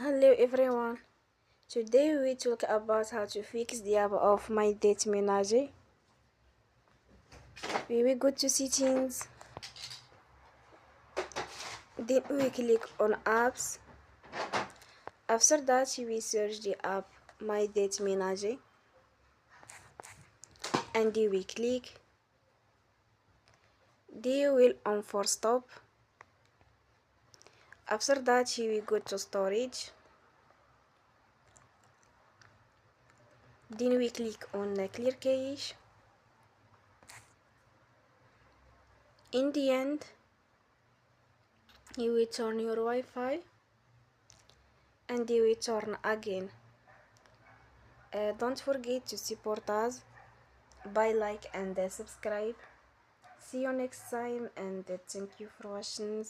Hello everyone. Today we talk about how to fix the app of My Date Manager. We will go to settings. Then we click on apps. After that we search the app My Date Manager and we click. They will on for stop. After that we go to storage. Then we click on clear cache. In the end, you will turn your Wi-Fi and you will turn again. Don't forget to support us by like and subscribe. See you next time and thank you for watching.